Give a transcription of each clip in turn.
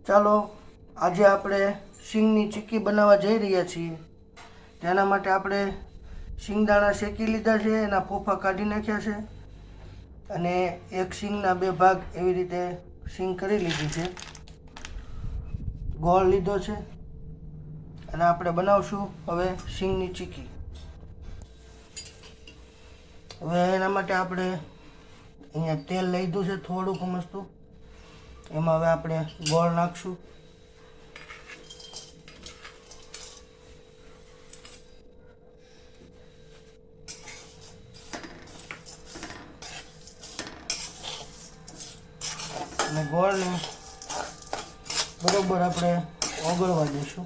ચાલો આજે આપણે શીંગની ચીક્કી બનાવવા જઈ રહ્યા છીએ। તેના માટે આપણે શીંગદાણા શેકી લીધા છે, એના ફોફા કાઢી નાખ્યા છે અને એક શીંગના બે ભાગ એવી રીતે શીંગ કરી લીધી છે। ગોળ લીધો છે અને આપણે બનાવશું હવે શીંગની ચીક્કી। હવે એના માટે આપણે અહીંયા તેલ લઈ લીધું છે થોડુંક મસ્તું, એમાં હવે આપણે ગોળ નાખશું। અને ગોળને બરોબર આપણે ઓગળવા દઈશું।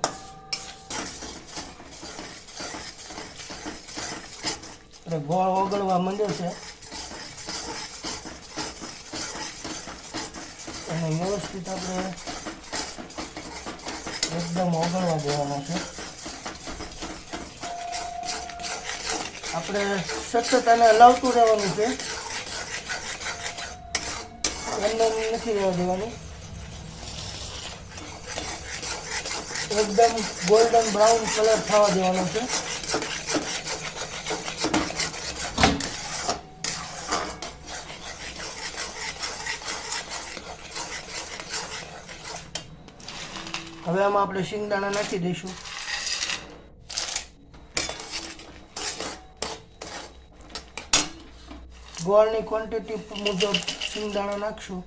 એટલે ગોળ ઓગળવા માંડ્યો છે અને વ્યવસ્થિત આપણે એકદમ ઓગળવા દેવાનો છે। આપણે સતત આને હલાવતું રહેવાનું છે, એમને નથી રહેવા દેવાનું। એકદમ ગોલ્ડન બ્રાઉન કલર થવા દેવાનો છે। હવે આમાં આપણે શીંગદાણા નાખી દઈશું। ગોળની ક્વોન્ટિટી મુજબ શીંગદાણા નાખશું।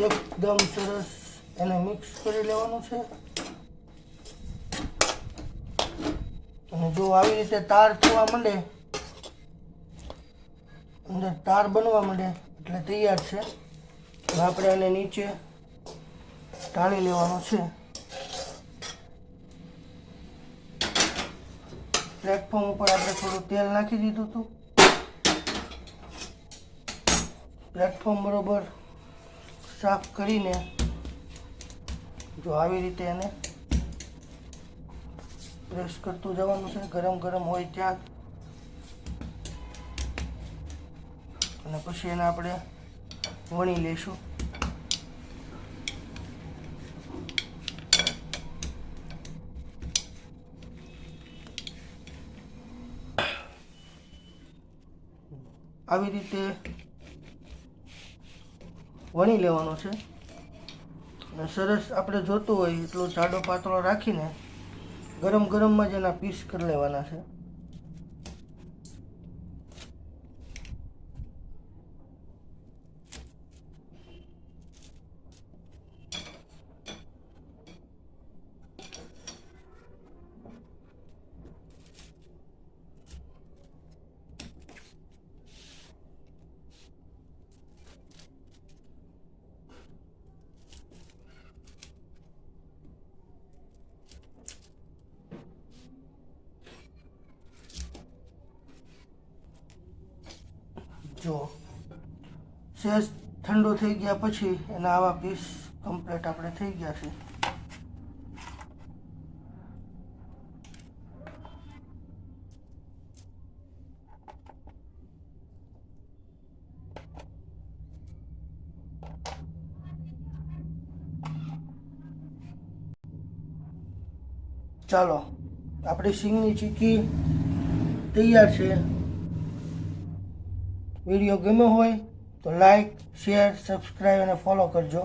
એકદમ સરસ એને મિક્સ કરી લેવાનું છે અને જો આવી રીતે તાર થવા માંડે, અંદર તાર બનવા માંડે એટલે તૈયાર છે। હવે આપણે એને નીચે ઢાળી લેવાનો છે। પ્લેટફોર્મ ઉપર આપણે થોડું તેલ નાખી દીધું હતું। પ્લેટફોર્મ બરોબર સાફ કરીને જો આવી રીતે એને પ્રેસ કરતું જવાનું છે, ગરમ ગરમ હોય ત્યાં, અને પછી એને આપણે વણી લઈશું। આવી રીતે વણી લેવાનો છે અને સરસ આપણે જોતું હોય એટલો જાડો પાતળો રાખીને ગરમ ગરમમાં જ એના પીસ કરી લેવાના છે। જો સહેજ ઠંડો થઈ ગયા પછી એના આવા પીસ કમ્પ્લીટ આપણે થઈ ગયા છે। ચાલો આપણી શીંગની ચીક્કી તૈયાર છે। વિડીયો ગમ્યો હોય તો લાઈક, શેર, સબસ્ક્રાઈબ અને ફોલો કરજો।